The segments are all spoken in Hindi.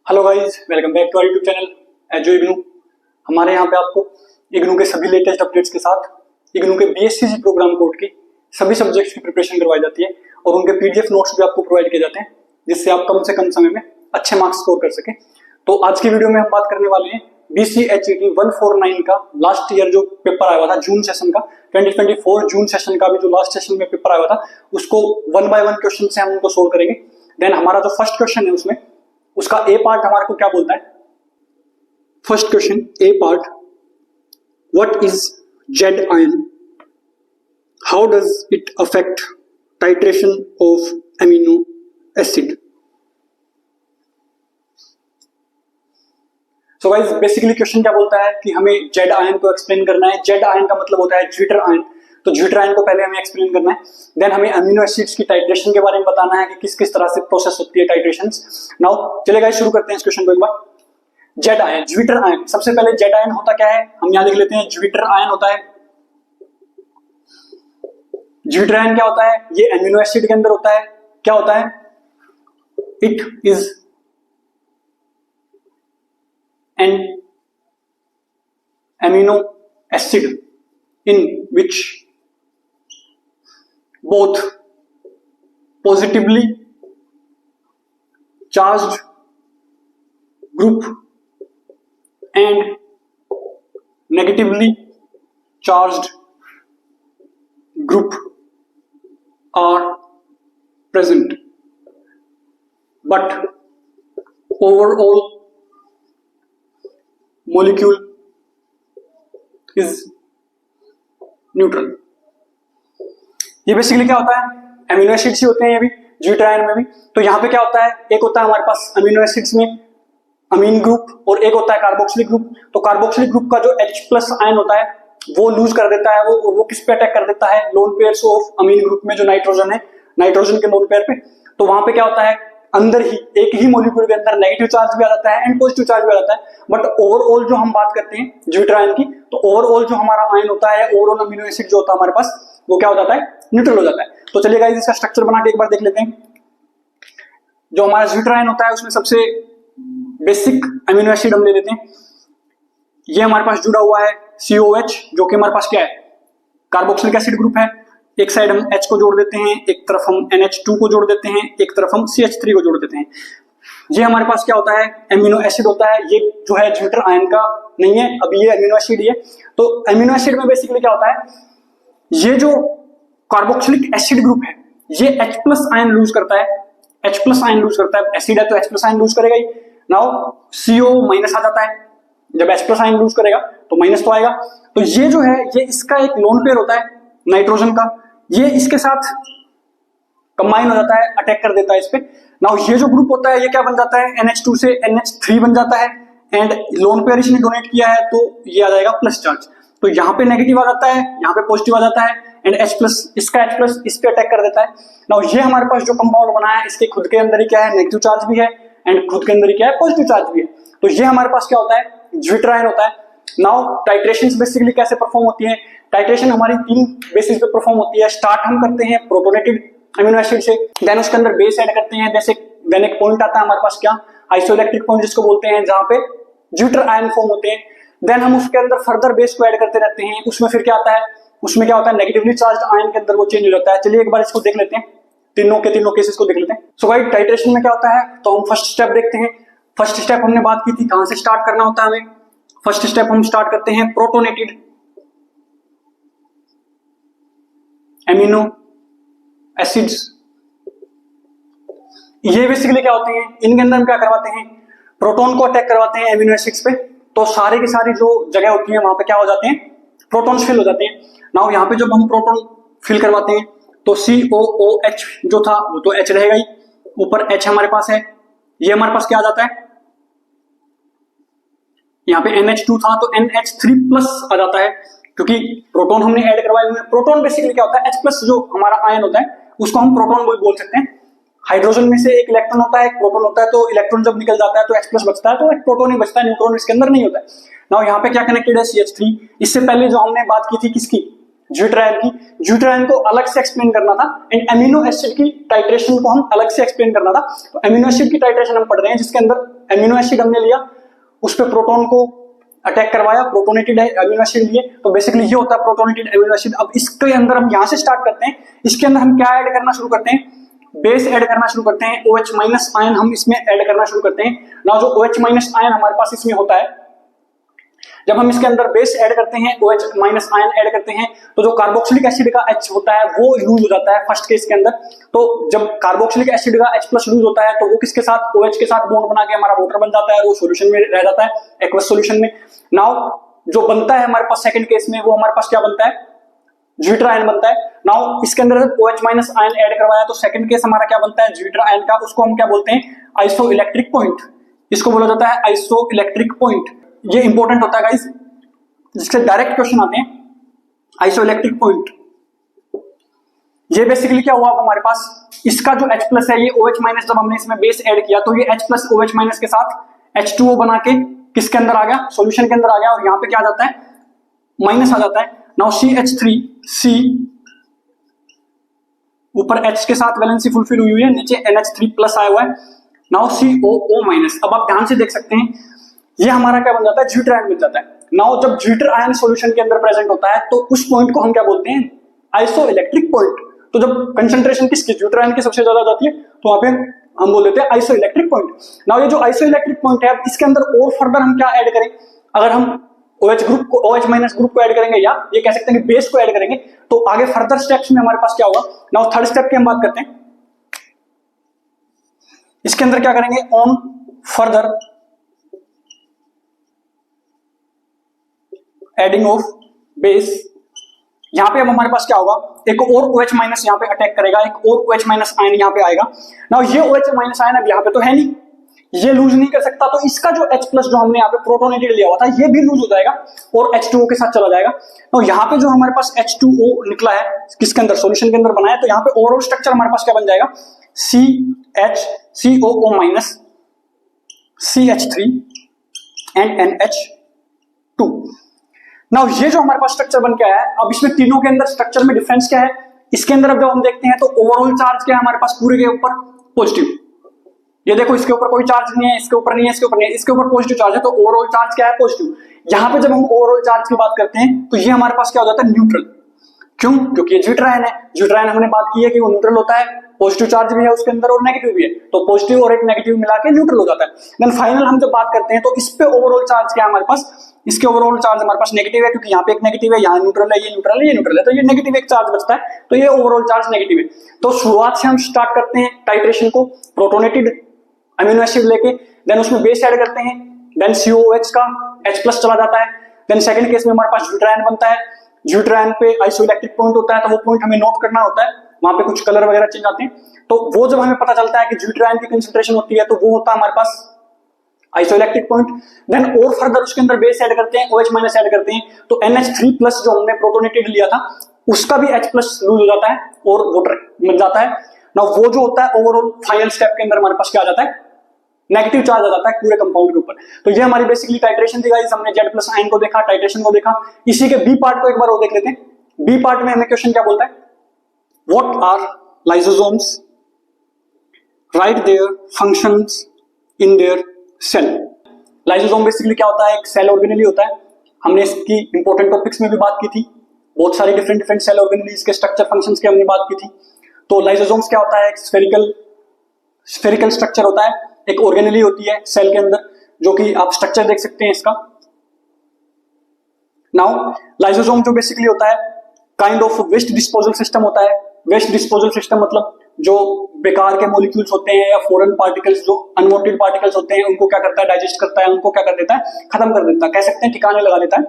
Hello guys, welcome back to our YouTube channel एजो इग्नू। हमारे यहाँ पे आपको इग्नू के सभी लेटेस्ट अपडेट्स के साथ इग्नू के बीएससी प्रोग्राम कोड की सभी सब्जेक्ट्स की प्रिपरेशन करवाई जाती है और उनके पीडीएफ नोट्स भी आपको प्रोवाइड किए जाते हैं, जिससे आप कम से कम समय में अच्छे मार्क्स स्कोर कर सके। तो आज की वीडियो में हम बात करने वाले हैं BCHET 149 का लास्ट ईयर जो पेपर आया हुआ था जून सेशन का, 2024 जून सेशन का भी जो लास्ट सेशन में पेपर आया हुआ था, उसको 1 बाय 1 क्वेश्चन से हम उनको सोल्व करेंगे। देन हमारा जो फर्स्ट क्वेश्चन है उसमें उसका ए पार्ट हमारे को क्या बोलता है। First question A part, what is Z ion, how does it affect titration of amino acid. So guys, basically question क्या बोलता है कि हमें जेड आयन को एक्सप्लेन करना है। जेड आयन का मतलब होता है ज्विटर आयन, तो ज्विटर आयन को पहले हमें एक्सप्लेन करना है। देन हमें अमीनो एसिड्स की टाइट्रेशन के बारे में बताना है कि किस किस तरह से प्रोसेस होती है टाइट्रेशंस। नाउ चलिए गाइस शुरू करते हैं इस क्वेश्चन को एक बार। जेड आयन, ज्विटर आयन, सबसे पहले जेड आयन होता क्या है हम यहां लिख लेते हैं। ज्विटर आयन होता है, ज्विटर आयन क्या होता है, ये अमीनो एसिड के अंदर होता है। क्या होता है, it is an amino acid in which both positively charged group and negatively charged group are present, but overall molecule is neutral. ये बेसिकली क्या होता है, अमीनो एसिड्स ही होते हैं ये भी ज्विटर आयन में भी। तो यहाँ पे क्या होता है, एक होता है हमारे पास अमीनो एसिड्स में अमीन ग्रुप और एक होता है कार्बोक्सिलिक ग्रुप। तो कार्बोक्सिलिक ग्रुप का जो H+ आयन होता है वो लूज कर देता है, वो किस पे अटैक कर देता है, lone pairs of amine group में जो नाइट्रोजन है, नाइट्रोजन के लोन पेयर पे। तो वहां पे क्या होता है, अंदर ही एक ही मॉलिक्यूल के अंदर नेगेटिव चार्ज भी आ जाता है एंड पॉजिटिव चार्ज भी आ जाता है। बट ओवरऑल जो हम बात करते हैं ज्विटर आयन की, तो ओवरऑल जो हमारा आयन होता है, ओवरऑल अमीनो एसिड जो होता है हमारे पास, वो क्या हो जाता है, न्यूट्रल हो जाता है। तो चलिए गाइस इसका स्ट्रक्चर बना के एक बार देख लेते हैं। जो हमारा ज्विटर आयन होता है उसमें सबसे बेसिक अमीनो एसिड हम ले लेते हैं। ये हमारे पास जुड़ा हुआ है COH, जो कि हमारे पास क्या है, कार्बोक्सिलिक एसिड ग्रुप है। एक साइड हम H को जोड़ देते हैं, एक तरफ हम NH2 को जोड़ देते हैं, एक तरफ हम CH3 को जोड़ देते हैं। ये हमारे पास क्या होता है, एमिनो एसिड होता है। ये जो है ज्विटर आयन का नहीं है, अभी ये एमिनो एसिड ही है। तो एमिनो एसिड में बेसिकली क्या होता है, ये जो कार्बोक्सिलिक एसिड ग्रुप है ये H+ आयन लूज करता है, H+ आयन लूज करता है। एसिड है तो H+ आयन लूज करेगा ही। नाउ CO- आ जाता है, जब H+ आयन लूज करेगा तो माइनस तो आएगा। तो ये जो है ये इसका एक लोन पेयर होता है नाइट्रोजन का, ये इसके साथ कंबाइन हो जाता है, अटैक कर देता है इस पे। नाउ ये जो ग्रुप होता है ये क्या बन जाता है, NH2 से NH3 बन जाता है एंड लोन पेयर इसने डोनेट किया है तो ये आ जाएगा प्लस चार्ज। तो यहाँ पे नेगेटिव आ जाता है, यहाँ पे पॉजिटिव आ जाता है एंड H+, इसका H+ इस पे अटैक कर देता है। नाउ ये हमारे पास जो कंपाउंड बना है इसके खुद के अंदर ही क्या है, नेगेटिव चार्ज भी है एंड खुद के अंदर ही क्या है, पॉजिटिव चार्ज भी है। तो ये हमारे पास क्या होता है, ज्विटर आयन होता है। नाउ टाइट्रेशन बेसिकली कैसे परफॉर्म होती है, टाइट्रेशन हमारी 3 बेसिस पे परफॉर्म होती है। स्टार्ट हम करते हैं प्रोटोनेटेड अमीनो एसिड से, देन उसके अंदर बेस ऐड करते हैं। जैसे देन एक पॉइंट आता है हमारे पास क्या, आइसोइलेक्ट्रिक पॉइंट जिसको बोलते हैं, जहां पे ज्विटर आयन फॉर्म होते हैं। देन हम उसके अंदर फर्दर बेस को ऐड करते रहते हैं। उसमें फिर क्या आता है, उसमें क्या होता है, नेगेटिवली चार्ज्ड आयन के अंदर वो चेंज हो जाता है। चलिए एक बार इसको देख लेते हैं, तीनों केसेस को देख लेते हैं। सो गाइस टाइट्रेशन में क्या होता है, तो हम फर्स्ट स्टेप देखते हैं। फर्स्ट स्टेप हमने बात की थी, कहां से स्टार्ट करना होता है हमें। फर्स्ट स्टेप हम स्टार्ट करते हैं प्रोटोनेटेड एमिनो एसिड्स। ये बेसिकली क्या होते हैं, इनके अंदर हम क्या करवाते हैं, प्रोटॉन को अटैक करवाते हैं एमिनो एसिड्स पे। तो सारे की सारी जो जगह होती है वहां पे क्या हो जाते हैं, प्रोटॉन्स फिल हो जाते हैं। नाउ यहाँ पे जब हम प्रोटॉन फिल करवाते हैं तो COOH जो था वो तो H रहेगा ही, ऊपर H हमारे पास है। ये हमारे पास क्या आ जाता है, यहाँ पे NH2 था तो NH3+ आ जाता है, क्योंकि प्रोटॉन हमने ऐड करवाए हुए हैं। प्रोटॉन बेसिकली क्या होता है, H+ जो हमारा आयन होता है उसको हम प्रोटॉन बोल सकते हैं। हाइड्रोजन में से एक इलेक्ट्रॉन होता है, एक प्रोटॉन होता है। तो इलेक्ट्रॉन जब निकल जाता है तो H+ बचता है, तो एक प्रोटॉन ही बचता है, न्यूट्रॉन इसके अंदर नहीं होता है। नाउ यहाँ पे क्या कनेक्टेड है, CH3। इससे पहले जो हमने बात की थी किसकी, ज्यूट्रायन की, ज्यूट्रायन को अलग से एक्सप्लेन करना था एंड अमीनो एसिड की टाइट्रेशन को हम अलग से एक्सप्लेन करना था। तो अमीनो एसिड की टाइट्रेशन हम पढ़ रहे हैं जिसके अंदर अमीनो एसिड हमने लिया, उस पर प्रोटॉन को अटैक करवाया, प्रोटोनेटेड अमीनो एसिड लिए, तो बेसिकली ये होता है प्रोटोनेटेड अमीनो एसिड। अब इसके अंदर हम यहां से स्टार्ट करते हैं, इसके अंदर हम क्या ऐड करना शुरू करते हैं, बेस ऐड करना शुरू करते हैं, OH माइनस आयन हम इसमें ऐड करना शुरू करते हैं ना। जो OH माइनस आयन हमारे पास इसमें होता है, जब हम इसके अंदर बेस ऐड करते हैं, OH माइनस आयन ऐड करते हैं, तो जो कार्बोक्सिलिक एसिड का H होता है वो लूज हो जाता है फर्स्ट केस के अंदर। तो जब कार्बोक्सिलिक एसिड का H प्लस लूज होता है तो वो किसके साथ, OH के साथ बॉन्ड बना के हमारा वाटर बन जाता है, वो सॉल्यूशन में रह जाता है, एक्वस सॉल्यूशन में। नाउ जो बनता है हमारे पास सेकंड केस में, वो हमारे पास क्या बनता है, ज्यूट्रा आयन बनता है। नाउ इसके अंदर OH माइनस आयन ऐड करवाया तो सेकंड केस हमारा क्या बनता है, ज्यूट्रा आयन का, उसको हम क्या बोलते हैं, आइसोइलेक्ट्रिक पॉइंट। इसको बोला जाता है आइसोइलेक्ट्रिक पॉइंट। ये इंपॉर्टेंट होता है गाइस, जिससे डायरेक्ट क्वेश्चन आते हैं, आइसोइलेक्ट्रिक पॉइंट। ये बेसिकली क्या हुआ हमारे पास, इसका जो H प्लस है, ये OH माइनस जब हमने इसमें बेस ऐड किया तो ये H प्लस OH माइनस के साथ H2O बना के किसके अंदर आ गया, सॉल्यूशन के अंदर आ गया, और यहाँ पे क्या आ जाता है, माइनस आ जाता है। नाउ CH3C, ऊपर H के साथ वैलेंसी फुलफिल हुई है, नीचे NH3 प्लस आया हुआ है। Now COO minus. अब आप ध्यान से देख सकते हैं, ये हमारा क्या बन जाता है, ज्यूट्रा आयन बन जाता है। नाउ जब ज्यूट्रा आयन सॉल्यूशन के अंदर प्रेजेंट होता है तो उस पॉइंट को हम क्या बोलते हैं, आइसोइलेक्ट्रिक पॉइंट। तो जब कंसंट्रेशन किसकी, ज्यूट्रा आयन की सबसे ज्यादा जाती है तो वहां पे हम बोल देते हैं आइसोइलेक्ट्रिक पॉइंट। नाउ ये जो आइसोइलेक्ट्रिक पॉइंट है, अब इसके अंदर और फर्दर हम क्या ऐड करें, अगर हम OH ग्रुप को, OH माइनस ग्रुप को ऐड करेंगे, या ये कह सकते हैं कि बेस को ऐड करेंगे, तो आगे फर्दर स्टेप्स में हमारे पास क्या होगा। नाउ थर्ड स्टेप की हम बात करते हैं, इसके अंदर क्या करेंगे, on further adding of base, यहां पे अब हमारे पास क्या होगा, एक और OH माइनस यहाँ पे अटैक करेगा, एक और OH माइनस आयन यहाँ पे आएगा। नाउ ये OH माइनस आयन अब यहाँ पे तो है नहीं, ये लूज नहीं कर सकता, तो इसका जो H प्लस जो हमने यहाँ पे प्रोटोनेटेड लिया हुआ था, ये भी लूज हो जाएगा और H2O के साथ चला जाएगा। तो यहाँ पे जो हमारे पास H2O निकला है, किसके अंदर, सॉल्यूशन के अंदर बनाया, तो यहाँ पे ओवरऑल स्ट्रक्चर हमारे पास क्या बन जाएगा, CHCOO minus CH3 and NH2। Now ये जो हमारे पास स्ट्रक्चर बन के आया है, अब इसमें तीनों के अंदर स्ट्रक्चर में डिफरेंस क्या है, इसके अंदर अब जब हम देखते हैं तो ओवरऑल चार्ज क्या है हमारे पास, पूरे के ऊपर पॉजिटिव। ये देखो, इसके ऊपर कोई चार्ज नहीं है, इसके ऊपर नहीं है, इसके ऊपर नहीं है, इसके ऊपर पॉजिटिव चार्ज है, तो ओवरऑल चार्ज क्या है, पॉजिटिव। यहाँ पे जब हम ओवरऑल चार्ज की बात करते हैं तो ये हमारे पास क्या हो जाता है, न्यूट्रल। क्यों, क्योंकि ये ज्यूट्रा आयन है, ज्यूट्रा आयन हमने बात की है कि वो न्यूट्रल होता है, पॉजिटिव चार्ज भी है उसके अंदर और नेगेटिव भी है, तो पॉजिटिव और एक नेगेटिव मिला के न्यूट्रल हो जाता है। देन फाइनल हम जब बात करते हैं तो इस पे ओवरऑल चार्ज क्या है हमारे पास, इसके ओवरऑल चार्ज हमारे पास नेगेटिव है, क्योंकि यहाँ पे एक नेगेटिव है, यहाँ न्यूट्रल है, ये न्यूट्रल है, ये न्यूट्रल है, तो ये नेगेटिव एक चार्ज बचता है, तो ये ओवरऑल चार्ज नेगेटिव है। तो शुरुआत से हम स्टार्ट करते हैं टाइट्रेशन को, प्रोटोनेटेड अमीनो एसिड लेके, देन उसमें बेस ऐड करते हैं, देन COOH का H प्लस चला जाता है, देन सेकंड केस में हमारे पास ज्यूट्रा आयन बनता है, ज्यूट्रा आयन पे आइसोइलेक्ट्रिक पॉइंट होता है, तो वो पॉइंट हमें नोट करना होता है, वहां पे कुछ कलर वगैरह चेंज आते हैं, तो वो जब हमें पता चलता है कि ज्यूट्रा आयन की कंसंट्रेशन होती है तो वो होता है हमारे पास आइसोइलेक्ट्रिक पॉइंट। देन और फर्दर उसके अंदर बेस ऐड करते हैं, OH माइनस ऐड करते हैं, तो NH3 प्लस जो हमने प्रोटोनेटेड लिया था उसका भी H प्लस लूज हो जाता है और वाटर मिल जाता है। ना वो जो होता है ओवरऑल फाइनल स्टेप के अंदर हमारे पास क्या आ जाता है, नेगेटिव चार्ज आ जाता है पूरे कंपाउंड के ऊपर। तो ये हमारी बेसिकली टाइट्रेशन थी गाइस, हमने Z प्लस आयन को देखा, टाइट्रेशन को देखा। इसी के बी पार्ट को एक बार और देख लेते हैं। बी पार्ट में हमें क्वेश्चन क्या बोलता है, what are lysosomes, write their functions in their cell. Lysosome basically क्या होता है, एक सेल ऑर्गेनेली होता है, हमने इसकी इंपॉर्टेंट टॉपिक्स में भी बात की थी, बहुत सारे डिफरेंट डिफरेंट सेल ऑर्गेनेलीज के स्ट्रक्चर फंक्शंस की हमने बात की थी। तो लाइसोसोम्स क्या होता है, एक स्फेरिकल स्ट्रक्चर होता है, एक ऑर्गेनेली होती है सेल के अंदर, जो कि आप स्ट्रक्चर देख सकते हैं इसका। नाउ लाइसोसोम जो बेसिकली होता है kind of waste disposal system होता है। वेस्ट डिस्पोजल सिस्टम मतलब जो बेकार के मॉलिक्यूल्स होते हैं या फॉरेन पार्टिकल्स, जो अनवांटेड पार्टिकल्स होते हैं, उनको क्या करता है, डाइजेस्ट करता है, उनको क्या कर देता है, खत्म कर देता है, कह सकते हैं ठिकाने लगा देता है।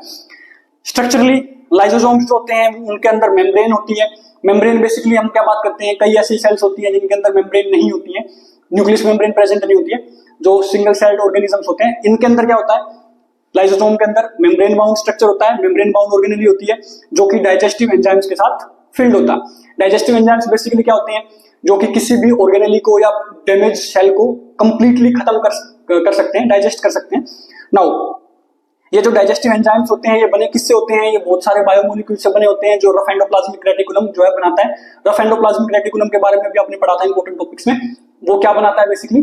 स्ट्रक्चरली लाइसोसोम्स जो होते हैं उनके अंदर मेम्ब्रेन होती है। मेम्ब्रेन बेसिकली हम क्या बात करते हैं, कई ऐसी सेल्स होती है जिनके अंदर मेम्ब्रेन नहीं होती है, न्यूक्लियस मेम्ब्रेन प्रेजेंट नहीं होती है, जो सिंगल सेल्ड ऑर्गेनिजम्स होते हैं। इनके अंदर क्या होता है, लाइसोसोम के अंदर मेम्ब्रेन बाउंड स्ट्रक्चर होता है, मेम्ब्रेन बाउंड ऑर्गेनेली होती है, जो कि डाइजेस्टिव एंजाइम्स के साथ फिल्ड होता है। डाइजेस्टिव एंजाइम्स बेसिकली क्या होते हैं, जो कि किसी भी ऑर्गेनेली को या डैमेज सेल को कंप्लीटली खत्म कर सकते हैं, डाइजेस्ट कर सकते हैं। नाउ ये जो डाइजेस्टिव एंजाइम्स होते हैं ये बने किससे होते हैं? ये बहुत सारे बायोमोलिक्यूल से बने होते हैं जो रफ एंडोप्लाज्मिक रेटिकुलम जो है बनाता है। रफ एंडोप्लाज्मिक रेटिकुलम के बारे में भी आपने पढ़ा था इंपॉर्टेंट टॉपिक्स में। वो क्या बनाता है बेसिकली?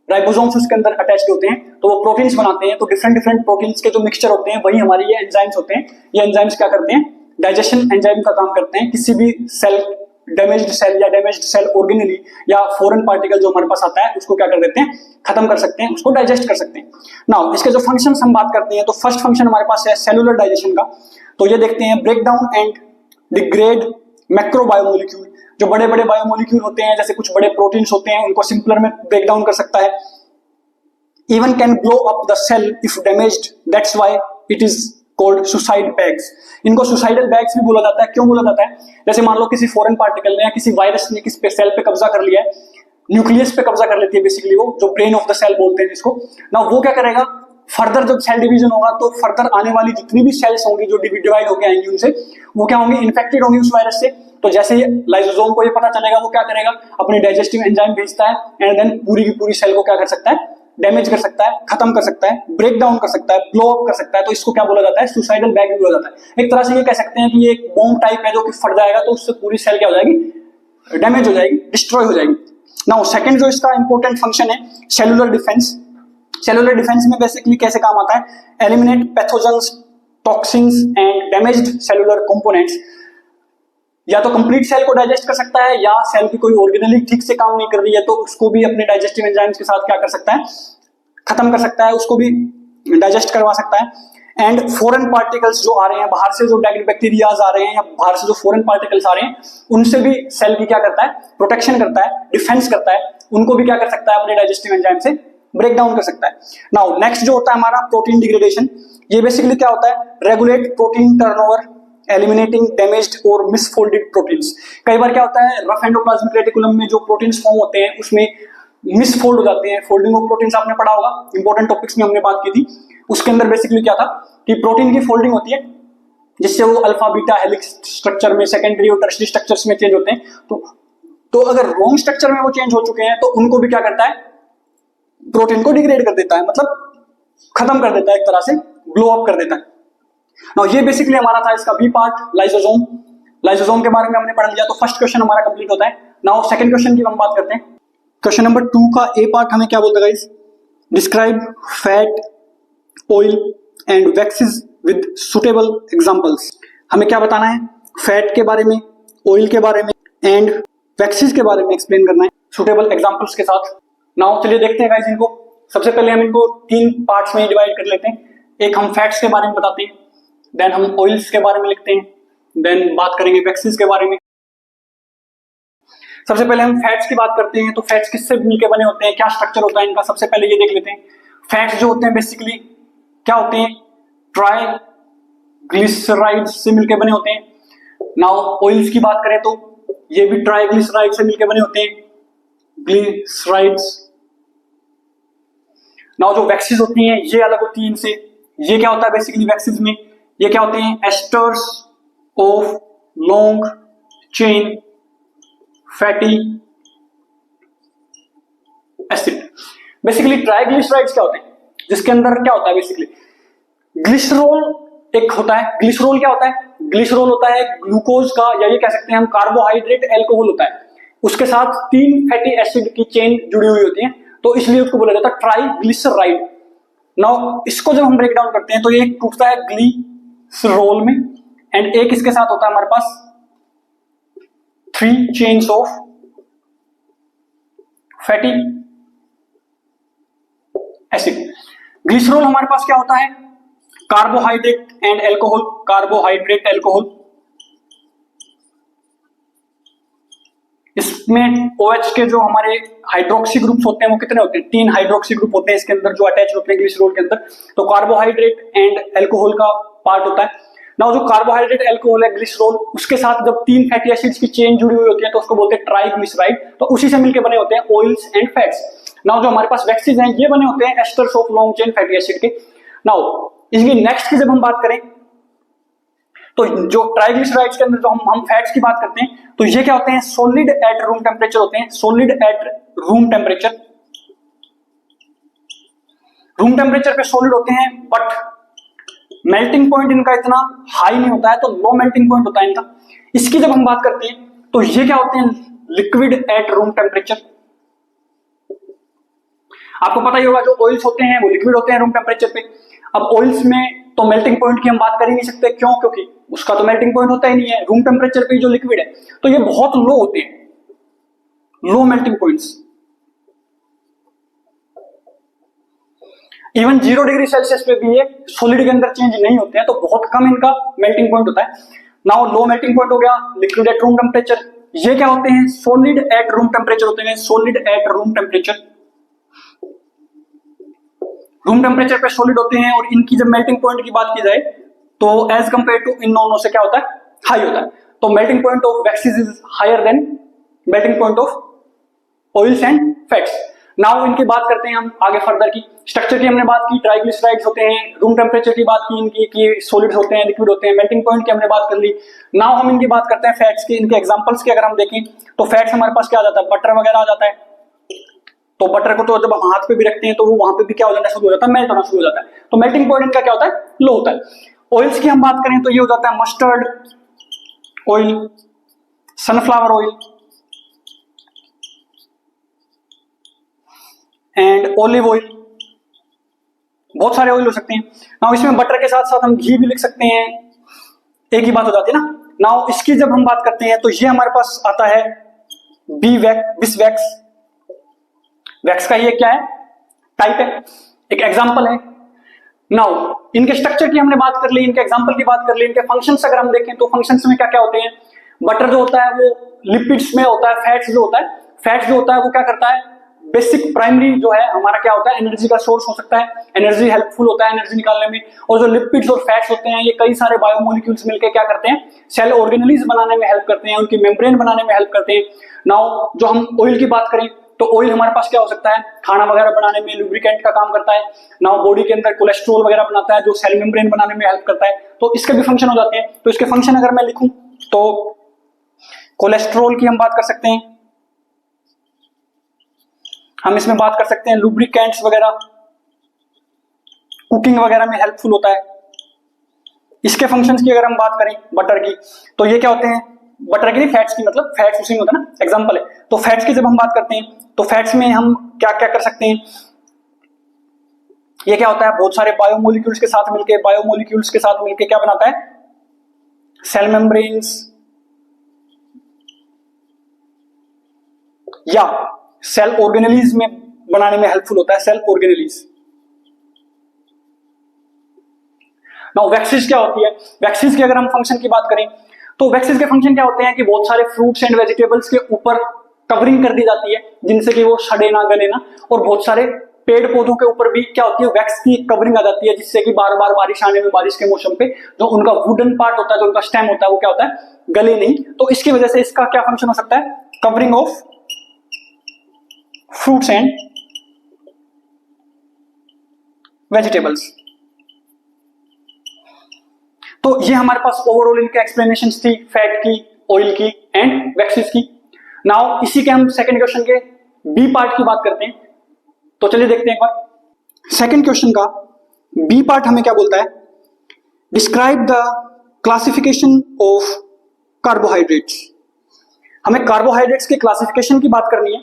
राइबोसोम्स उसके अंदर अटैच्ड होते हैं तो वो प्रोटीन्स बनाते हैं। तो डिफरेंट डिफरेंट प्रोटीन्स के जो मिक्सचर होते हैं वही हमारे ये एंजाइम्स होते हैं। ये एंजाइम्स क्या करते हैं? डाइजेशन एंजाइम का काम करते हैं। किसी भी सेल, डैमेज्ड सेल या डैमेज्ड सेल ऑर्गेनली या फॉरेन पार्टिकल जो हमारे पास आता है उसको क्या कर देते हैं? खत्म कर सकते हैं, उसको डाइजेस्ट कर सकते हैं। नाउ इसके जो फंक्शंस हम बात करते हैं तो फर्स्ट फंक्शन हमारे पास है सेलुलर डाइजेशन का। तो ये देखते हैं break down and degrade macro biomolecule. जो बड़े बड़े बायोमोलिक्यूल होते हैं जैसे कुछ बड़े प्रोटीन्स होते हैं उनको सिंपलर में ब्रेक डाउन कर सकता है। Even can blow up the cell if damaged. That's why it is called suicide bags. इनको suicidal bags भी बोला जाता है। क्यों बोला जाता है? जैसे मान लो किसी फॉरेन पार्टिकल ने या किसी वायरस ने किसी सेल पे कब्जा कर लिया है, न्यूक्लियस पे कब्जा कर लेती है बेसिकली वो, जो ब्रेन ऑफ द सेल बोलते हैं जिसको ना। वो क्या करेगा? फर्दर जब सेल डिवीजन होगा तो फर्दर आने वाली जितनी भी सेल्स होंगी जो डिवाइड होकर आएंगी उनसे, वो क्या होंगी? इन्फेक्टेड होंगी उस वायरस से। तो जैसे ही लाइसोसोम को ये पता चलेगा वो क्या करेगा? अपनी डाइजेस्टिव एंजाइम भेजता है एंड देन पूरी की पूरी सेल को क्या कर सकता है? डैमेज कर सकता है, खत्म कर सकता है, ब्रेक डाउन कर सकता है, ब्लो अप कर सकता है। तो इसको क्या बोला जाता है? सुसाइडल बैग भी बोला जाता है। एक तरह से ये कह सकते हैं कि ये एक बॉम्ब टाइप है जो कि फट जाएगा तो उससे पूरी सेल क्या हो जाएगी? डैमेज हो जाएगी, डिस्ट्रॉय हो जाएगी। नाउ सेकंड जो इसका इंपॉर्टेंट फंक्शन है सेलुलर डिफेंस। सेलुलर डिफेंस में बेसिकली कैसे काम आता है? Eliminate pathogens, toxins and damaged cellular components. या तो कंप्लीट सेल को डाइजेस्ट कर सकता है या सेल की कोई ऑर्गेनली ठीक से काम नहीं कर रही है तो उसको भी अपने डाइजेस्टिव एंजाइम्स के साथ क्या कर सकता है? खत्म कर सकता है, उसको भी डाइजेस्ट करवा सकता है। एंड फॉरेन पार्टिकल्स जो आ रहे हैं बाहर से, जो बैक्टीरियाज आ रहे हैं या बाहर से जो फॉरेन पार्टिकल्स आ रहे हैं, उनसे भी सेल की क्या करता है? प्रोटेक्शन करता है, डिफेंस करता है। उनको भी क्या कर सकता है? अपने डाइजेस्टिव एंजाइम से ब्रेक डाउन कर सकता है। नाउ नेक्स्ट जो होता है हमारा प्रोटीन डिग्रेडेशन। ये बेसिकली क्या होता है? Regulate protein turnover, eliminating damaged और मिसफोल्डेड प्रोटीन्स। कई बार क्या होता है? रफ एंडोप्लाज्मिक रेटिकुलम में जो प्रोटीन्स फॉर्म होते हैं उसमें मिसफोल्ड हो जाते हैं। फोल्डिंग ऑफ प्रोटीन्स आपने पढ़ा होगा, इंपॉर्टेंट टॉपिक्स में हमने बात की थी। उसके अंदर बेसिकली क्या था कि प्रोटीन की फोल्डिंग होती है जिससे वो अल्फा बीटा हेलिक्स स्ट्रक्चर में, सेकेंडरी और टर्शियरी स्ट्रक्चर्स में चेंज होते हैं। तो अगर रॉन्ग स्ट्रक्चर में वो चेंज हो चुके हैं तो उनको भी क्या करता है? प्रोटीन को डिग्रेड कर देता है, मतलब खत्म कर देता है, एक तरह से ब्लो अप कर देता है। नाउ ये बेसिकली हमारा था इसका बी पार्ट, लाइसोसोम। लाइसोसोम के बारे में हमने पढ़ लिया तो फर्स्ट क्वेश्चन हमारा कंप्लीट होता है। नाउ सेकंड क्वेश्चन की हम बात करते हैं। क्वेश्चन नंबर 2 का ए पार्ट हमें क्या बोलता है guys? Describe fat, oil and waxes with suitable examples. हमें क्या बताना है? फैट के बारे में, ऑयल के बारे में एंड वैक्सेस के बारे में एक्सप्लेन करना है सुटेबल एग्जांपल्स के साथ। नाउ चलिए देखते हैं गाइस इनको। सबसे पहले हम इनको 3 पार्ट्स में डिवाइड कर लेते हैं। एक हम फैट्स के बारे में बताते हैं, देन हम ऑयल्स के बारे में लिखते हैं, देन बात करेंगे वैक्सेस के बारे में। सबसे पहले हम फैट्स की बात करते हैं। तो फैट्स किससे मिलकर बने होते हैं, क्या स्ट्रक्चर होता है इनका, सबसे पहले ये देख लेते हैं। फैट्स जो होते हैं बेसिकली क्या होते हैं? ट्राइग्लिसराइड्स से मिलकर बने होते हैं। नाउ ऑयल्स की बात करें तो ये भी ट्राइग्लिसराइड से मिलकर बने होते हैं, ग्लिसराइड्स। नाउ जो वैक्सेस होती हैं ये अलग होती है इनसे। ये क्या होता है बेसिकली वैक्सेस में? ये क्या होते हैं? Asters of long chain fatty acid. Basically triglycerides क्या होते हैं? जिसके अंदर क्या होता है बेसिकली ग्लिसरॉल एक होता है। ग्लिसरॉल क्या होता है? ग्लिसरॉल होता है ग्लूकोज का, या ये कह सकते हैं हम कार्बोहाइड्रेट एल्कोहल होता है, उसके साथ 3 फैटी एसिड की चेन जुड़ी हुई होती है, तो इसलिए उसको बोला जाता है ट्राइग्लिसराइड। नाउ इसको जब हम ब्रेक डाउन करते हैं तो ये टूटता है ग्लिसरॉल में, एंड एक इसके साथ होता है हमारे पास 3 chains of fatty acid. Glycerol हमारे पास क्या होता है? Carbohydrate and alcohol, carbohydrate alcohol. इसमें OH के जो हमारे हाइड्रोक्सी ग्रुप्स होते हैं वो कितने होते हैं? 3 हाइड्रोक्सी ग्रुप होते हैं इसके अंदर जो अटैच होते हैं ग्लिसरॉल के अंदर। तो कार्बोहाइड्रेट एंड एल्कोहल का पार्ट होता है। नाउ जो कार्बोहाइड्रेट एल्कोहल है ग्लिसरॉल, उसके साथ जब 3 फैटी एसिड्स की चेन जुड़ी हुई होती है तो उसको बोलते हैं ट्राइग्लिसराइड। तो उसी से मिलकर बने होते हैं ऑयल्स एंड फैट्स। नाउ जो हमारे पास वैक्सेस हैं ये बने होते हैं asters of long chain fatty acid के। नाउ इसकी नेक्स्ट की जब हम बात करें तो जो ट्राइग्लिसराइड्स के अंदर जो हम फैट्स की बात करते हैं तो ये क्या होते हैं? सॉलिड एट रूम टेम्परेचर होते हैं, solid at room temperature. Room temperature पे सॉलिड होते हैं बट मेल्टिंग पॉइंट इनका इतना हाई नहीं होता है, तो लो मेल्टिंग पॉइंट होता है इनका। इसकी जब हम बात करते हैं तो ये क्या होते हैं, लिक्विड एट रूम टेम्परेचर। आपको पता ही होगा जो ऑयल्स होते हैं वो लिक्विड होते हैं रूम टेम्परेचर पे। अब ऑयल्स में तो मेल्टिंग पॉइंट की हम बात कर ही नहीं सकते, क्यों? क्योंकि उसका तो मेल्टिंग पॉइंट होता ही नहीं है, रूम टेम्परेचर पे जो लिक्विड है, तो ये बहुत लो होते हैं, low melting points. Even 0 degree Celsius पे भी ये सॉलिड के अंदर चेंज नहीं होते हैं, तो बहुत कम इनका मेल्टिंग पॉइंट होता है। नाउ लो मेल्टिंग पॉइंट हो गया, लिक्विड एट रूम टेम्परेचर। ये क्या होते हैं, सॉलिड एट रूम टेम्परेचर होते हैं, solid at room temperature. Room temperature पे सॉलिड होते हैं, और इनकी जब मेल्टिंग पॉइंट की बात की जाए तो एज कंपेयर टू इन दोनों से क्या होता है, हाई होता है। तो melting point of waxes is higher than melting point of oils and fats. Now इनकी बात करते हैं हम आगे फर्दर की। स्ट्रक्चर की हमने बात की, ट्राइग्लिसराइड्स होते हैं, रूम टेम्परेचर की बात की इनकी कि सॉलिड्स होते हैं, लिक्विड होते हैं, मेल्टिंग पॉइंट की हमने बात कर ली। नाउ हम इनकी बात करते हैं फैट्स की। इनके एग्जांपल्स की अगर हम देखें तो फैट्स हमारे पास क्या आ जाता है, बटर वगैरह आ जाता है। तो बटर को तो जब हम हाथ पे भी रखते हैं तो वो वहां पे भी क्या हो जाता है, शुरू हो जाता है, मेल्ट होना शुरू हो जाता है। तो मेल्टिंग पॉइंट इनका क्या होता है, लो होता है। ऑयल्स की हम बात करें तो ये हो जाता है mustard oil, sunflower oil and olive oil. बहुत सारे ऑयल हो सकते हैं। नाउ इसमें बटर के साथ साथ हम घी भी लिख सकते हैं, एक ही बात हो जाती है ना। नाउ इसकी जब हम बात करते हैं तो ये हमारे पास आता है बिस वैक्स। वैक्स का ये क्या है, टाइप है, एक एग्जांपल है। नाउ इनके स्ट्रक्चर की हमने बात कर ली, इनके एग्जांपल की बात कर ली। इनके फंक्शंस अगर हम देखें तो फंक्शंस में क्या क्या होते हैं, बटर जो होता है वो लिपिड्स में होता है, फैट्स जो होता है, फैट्स जो होता है वो क्या करता है, बेसिक प्राइमरी जो है हमारा क्या होता है, एनर्जी का सोर्स हो सकता है, एनर्जी हेल्पफुल होता है एनर्जी निकालने में। और जो लिपिड्स और फैट्स होते हैं ये कई सारे बायोमोलिक्यूल्स मिलकर क्या करते हैं, सेल ऑर्गेनेल्स बनाने में हेल्प करते हैं, उनकी मेम्ब्रेन बनाने में हेल्प करते हैं। नाउ जो हम ऑयल की बात करें तो ऑयल हमारे पास क्या हो सकता है, खाना वगैरह बनाने में लुब्रिकेंट का काम करता है। नाउ बॉडी के अंदर कोलेस्ट्रॉल वगैरह बनाता है जो सेल मेम्ब्रेन बनाने में हेल्प करता है, तो इसके भी फंक्शन हो जाते हैं। तो इसके फंक्शन अगर मैं लिखूं तो कोलेस्ट्रॉल की हम बात कर सकते हैं, हम इसमें बात कर सकते हैं लुब्रिकेंट्स वगैरह, कुकिंग वगैरह में हेल्पफुल होता है। इसके फंक्शंस की अगर हम बात करें बटर की तो ये क्या होते हैं, बटर की फैट्स की, मतलब फैट्स उसी में होता है ना, एग्जांपल है। तो फैट्स की जब हम बात करते हैं तो फैट्स में हम क्या क्या कर सकते हैं, ये क्या होता है, बहुत सारे बायोमोलिक्यूल्स के साथ मिलके क्या बनाता है, सेल मेम्ब्रेन्स या सेल ऑर्गेनेल्स में बनाने में हेल्पफुल होता है, सेल ऑर्गेनेल्स। नाउ वैक्सीज क्या होती है, वैक्सीज की अगर हम फंक्शन की बात करें तो वैक्सीज के फंक्शन क्या होते हैं कि बहुत सारे फ्रूट्स एंड वेजिटेबल्स के ऊपर कवरिंग कर दी जाती है जिनसे कि वो सड़े ना गले ना, और बहुत सारे पेड़ पौधों के ऊपर भी क्या होती है, वैक्स की कवरिंग आ जाती है जिससे कि बार बार बारिश आने में, बारिश के मौसम पे जो उनका वुडन पार्ट होता है, जो उनका स्टेम होता है वो क्या होता है, गले नहीं। तो इसकी वजह से इसका क्या फंक्शन हो सकता है, covering of fruits and vegetables. तो ये हमारे पास ओवरऑल इनके एक्सप्लेनेशंस थी, फैट की, ऑयल की एंड वैक्सीज की। नाउ इसी के हम सेकंड क्वेश्चन के बी पार्ट की बात करते हैं, तो चलिए देखते हैं एक बार। सेकंड क्वेश्चन का बी पार्ट हमें क्या बोलता है, describe the classification of carbohydrates. हमें कार्बोहाइड्रेट्स के क्लासिफिकेशन की बात करनी है।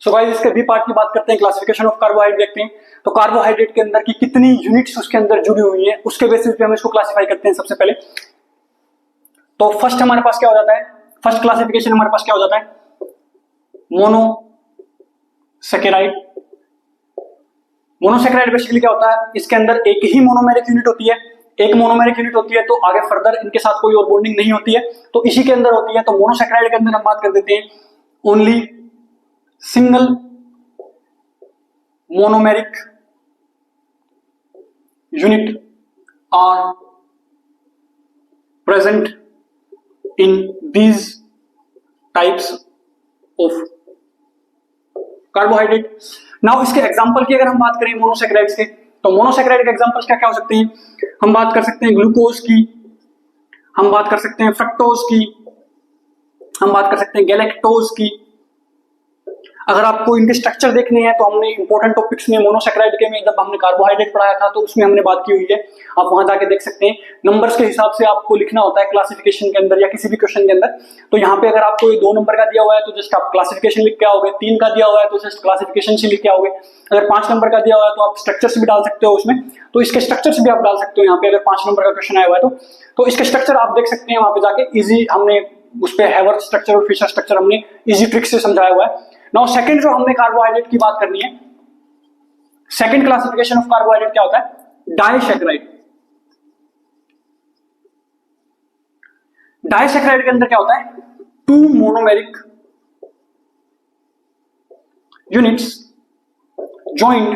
सो गाइस इसके बी पार्ट की बात करते हैं, क्लासिफिकेशन ऑफ कार्बोहाइड्रेट देखते हैं। तो कार्बोहाइड्रेट के अंदर की कितनी यूनिट्स उसके अंदर जुड़ी हुई हैं उसके बेसिस पे हम इसको क्लासिफाई करते हैं सबसे पहले। तो फर्स्ट हमारे पास क्या हो जाता है, फर्स्ट क्लासिफिकेशन हमारे पास क्या हो जाता है, मोनोसैकेराइड। मोनोसैकेराइड बेसिकली क्या होता है, इसके अंदर एक ही मोनोमेरिक यूनिट होती है, एक मोनोमेरिक यूनिट होती है, तो आगे फर्दर इनके साथ कोई और बॉन्डिंग नहीं होती है, तो इसी के अंदर होती है। तो मोनोसैकेराइड के अंदर हम बात कर देते हैं only single monomeric unit are present in these types of carbohydrate. Now इसके एग्जांपल की अगर हम बात करें मोनोसैकेराइड्स के, तो मोनोसैकेराइड के एग्जांपल्स क्या क्या हो सकते हैं, हम बात कर सकते हैं ग्लूकोज की, हम बात कर सकते हैं फ्रक्टोज की, हम बात कर सकते हैं गैलेक्टोज की। अगर आपको इनके स्ट्रक्चर देखने हैं तो हमने इंपॉर्टेंट टॉपिक्स में मोनोसेक्राइड के में जब हमने कार्बोहाइड्रेट पढ़ाया था तो उसमें हमने बात की हुई है, आप वहां जाके देख सकते हैं। नंबर्स के हिसाब से आपको लिखना होता है क्लासिफिकेशन के अंदर या किसी भी क्वेश्चन के अंदर। तो यहाँ पे अगर आपको ये 2 नंबर का दिया हुआ है तो जस्ट आप क्लासिफिकेशन लिख के आओगे, 3 का दिया हुआ है तो जस्ट क्लासिफिकेशन से लिख के आओगे, अगर 5 नंबर का दिया हुआ है तो आप स्ट्रक्चर्स भी डाल सकते हो उसमें, तो इसके स्ट्रक्चर्स भी आप डाल सकते हो यहाँ पे अगर 5 नंबर का क्वेश्चन आया हुआ है तो इसके स्ट्रक्चर आप देख सकते हैं वहां पे जाके। इजी हमने उस पे हैवर्थ स्ट्रक्चर और फिशर स्ट्रक्चर हमने इजी ट्रिक से समझाया हुआ है। नाउ सेकंड जो हमने कार्बोहाइड्रेट की बात करनी है, सेकंड क्लासिफिकेशन ऑफ कार्बोहाइड्रेट क्या होता है, डाइसैकेराइड। डाइसैकेराइड के अंदर क्या होता है, 2 monomeric units joined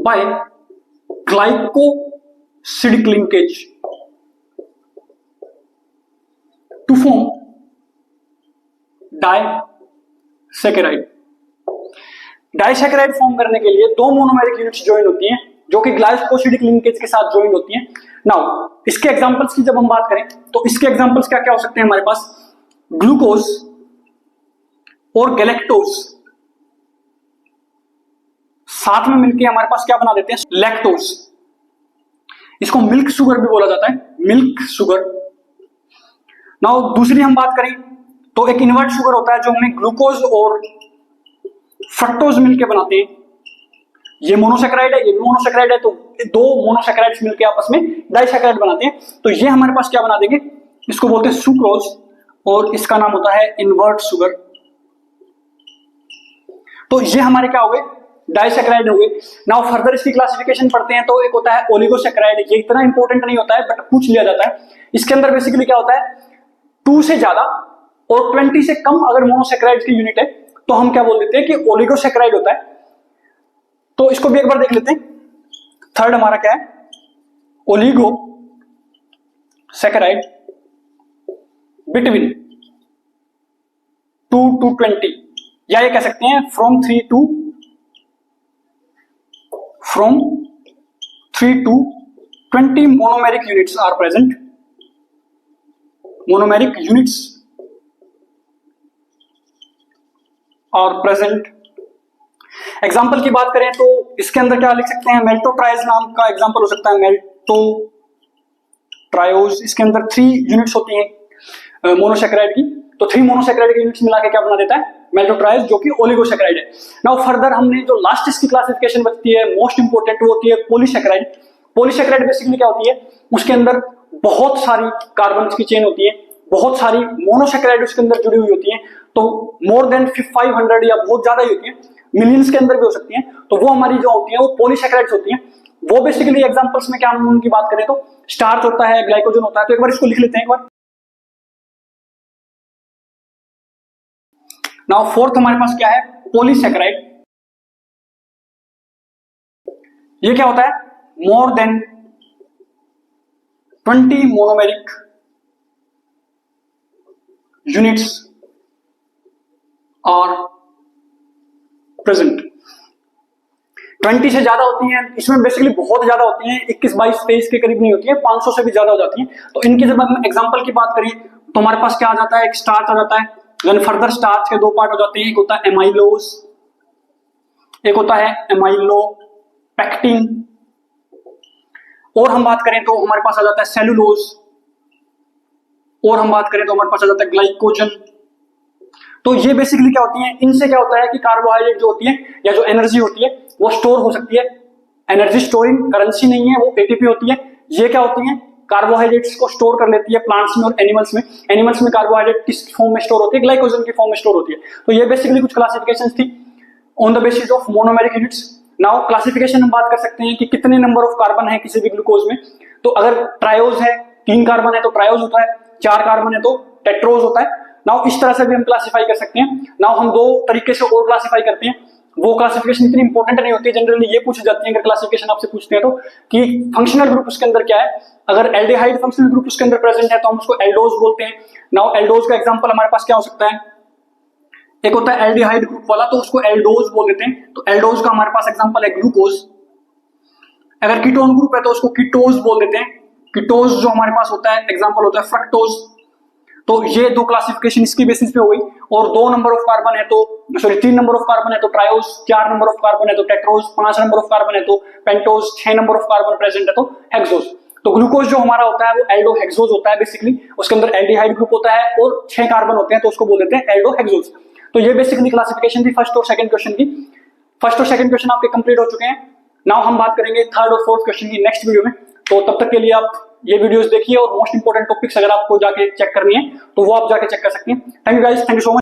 by glycosidic linkage to form disaccharide. Disaccharide form करने के लिए 2 मोनोमेरिक यूनिट्स ज्वाइन होती हैं जो कि ग्लाइकोसिडिक लिंकेज के साथ ज्वाइन होती हैं। नाउ इसके एग्जांपल्स की जब हम बात करें तो इसके एग्जांपल्स क्या क्या हो सकते हैं हमारे पास, ग्लूकोज और गैलेक्टोज साथ में मिलके हमारे पास क्या बना देते हैं, लैक्टोज। इसको मिल्क शुगर भी बोला जाता है, मिल्क शुगर। नाउ दूसरी हम बात करें तो एक इन्वर्ट शुगर होता है जो हमें ग्लूकोज और फ्रक्टोज मिलके बनाते हैं। ये मोनोसेक्राइड है, ये भी मोनोसेक्राइड है, तो 2 मोनोसेक्राइड्स मिलके आपस में डाइसैकेराइड बनाते हैं। तो ये हमारे पास क्या बना देंगे, इसको बोलते हैं सुक्रोज और इसका नाम होता है इन्वर्ट शुगर। तो ये हमारे क्या हो गए, डाइसैकेराइड हो गए। नाउ फर्दर इसकी क्लासिफिकेशन पढ़ते हैं तो एक होता है ओलिगोसेक्राइड। ये इतना इंपॉर्टेंट नहीं होता है बट पूछ लिया जाता है। इसके अंदर बेसिकली क्या होता है, 2 से ज्यादा और 20 से कम अगर मोनोसेक्राइड की यूनिट है तो हम क्या बोल देते हैं कि ओलिगोसेक्राइड होता है। तो इसको भी एक बार देख लेते हैं। थर्ड हमारा क्या है, ओलिगोसेक्राइड बिटवीन 2 to 20, या ये कह सकते हैं from 3 to 20 monomeric units are present. Monomeric units are present. Example की बात करें तो इसके अंदर क्या लिख सकते हैं, मेल्टोट्राइज नाम का एग्जाम्पल हो सकता है, मेल्टोट्रायोज। इसके अंदर 3 यूनिट्स होती हैं मोनोसेक्राइड की, तो 3 मोनोसेक्राइड की यूनिट्स मिला के क्या बना देता है, मेल्टोट्राइज, जो कि ओलिगोसेक्राइड है। नाउ फर्दर हमने जो लास्ट इसकी क्लासिफिकेशन बचती है मोस्ट इंपोर्टेंट, वो होती है पॉलीसेक्राइड। पॉलीसेक्राइड बेसिकली क्या होती है, उसके अंदर बहुत सारी कार्बन की चेन होती है, बहुत सारी मोनोसेक्राइड उसके अंदर जुड़ी हुई होती है, तो मोर देन 500 या बहुत ज्यादा ही होती है, मिलियंस के अंदर भी हो सकती हैं। तो वो हमारी जो होती है वो पॉलीसेक्राइड्स होती हैं। वो बेसिकली एग्जांपल्स में क्या हम उनकी बात करें तो स्टार्च होता है, ग्लाइकोजन होता है। तो एक बार इसको लिख लेते हैं एक बार। नाउ फोर्थ हमारे पास क्या है, पॉलीसेक्राइड। ये क्या होता है, more than 20 monomeric units are present. 20 से ज्यादा होती हैं, इसमें बेसिकली बहुत ज्यादा होती हैं, 21-22 23 के करीब नहीं होती है, 500 से भी ज्यादा हो जाती हैं। तो इनकी जब हम एग्जांपल की बात करें तो हमारे पास क्या आ जाता है, एक स्टार्च आ जाता है, देन फर्दर स्टार्च के 2 पार्ट हो जाते हैं, एक होता है एमाइलोज, एक होता है एमाइलोपेक्टिन, और हम बात करें तो हमारे पास आ जाता है सेलुलोज, और हम बात करें तो हमारे पास आ जाता है ग्लाइकोजन। तो ये बेसिकली क्या होती है, इनसे क्या होता है कि कार्बोहाइड्रेट जो होती है या जो एनर्जी होती है वो स्टोर हो सकती है। एनर्जी स्टोरिंग करेंसी नहीं है, वो एटीपी होती है। ये क्या होती है, कार्बोहाइड्रेट्स को स्टोर कर लेती है प्लांट्स में और एनिमल्स में। एनिमल्स में कार्बोहाइड्रेट किस फॉर्म में स्टोर होती है, ग्लाइकोजन की फॉर्म में स्टोर होती है। तो ये बेसिकली कुछ क्लासिफिकेशंस थी on the basis of monomeric units. Now classification हम बात कर सकते हैं कि कितने नंबर ऑफ कार्बन है किसी भी ग्लूकोज में। तो अगर ट्रायोज है, 3 कार्बन है तो ट्रायोज होता है, 4 कार्बन है तो टेट्रोज होता है। नाउ इस तरह से भी हम क्लासिफाई कर सकते हैं। नाउ हम 2 तरीके से और क्लासिफाई करते हैं, वो क्लासिफिकेशन इतनी इंपॉर्टेंट नहीं होती है, जनरली ये पूछी जाती है अगर क्लासिफिकेशन आपसे पूछते हैं तो, कि फंक्शनल ग्रुप उसके अंदर क्या है। अगर एल्डिहाइड फंक्शनल ग्रुप उसके अंदर प्रेजेंट है तो हम उसको एल्डोज बोलते हैं। नाउ एल्डोज का एग्जांपल हमारे पास क्या हो सकता है, एक होता है एल्डिहाइड ग्रुप वाला तो उसको एल्डोज बोल देते हैं। तो एल्डोज का हमारे पास एग्जांपल है ग्लूकोज। अगर कीटोन ग्रुप है तो उसको कीटोज बोल देते हैं। कीटोज जो हमारे पास होता है एग्जांपल होता है फ्रक्टोज। तो ये 2 क्लासिफिकेशन इसकी बेसिस पे हो गई। और 2 नंबर ऑफ कार्बन है तो सॉरी 3 नंबर ऑफ कार्बन है तो ट्रायोज, 4 नंबर ऑफ कार्बन है तो टेट्रोज, 5 नंबर ऑफ कार्बन है तो pentose, 6 number of carbon present है तो हेक्सोज। तो ग्लूकोज जो हमारा होता है वो एल्डोहेक्सोज होता है बेसिकली, उसके अंदर एल्डिहाइड ग्रुप होता है और 6 कार्बन होते हैं तो उसको बोल देते हैं एल्डोहेक्सोज। तो ये बेसिकली क्लासिफिकेशन थी फर्स्ट और सेकंड क्वेश्चन की। फर्स्ट और सेकंड क्वेश्चन आपके कंप्लीट हो चुके हैं। नाउ हम बात करेंगे थर्ड और फोर्थ क्वेश्चन की नेक्स्ट वीडियो में। तो तब तक के लिए आप ये वीडियोस देखिए और मोस्ट इंपोर्टेंट टॉपिक्स अगर आपको जाके चेक करनी है तो वो आप जाके चेक कर सकते हैं। Thank you guys, thank you so much.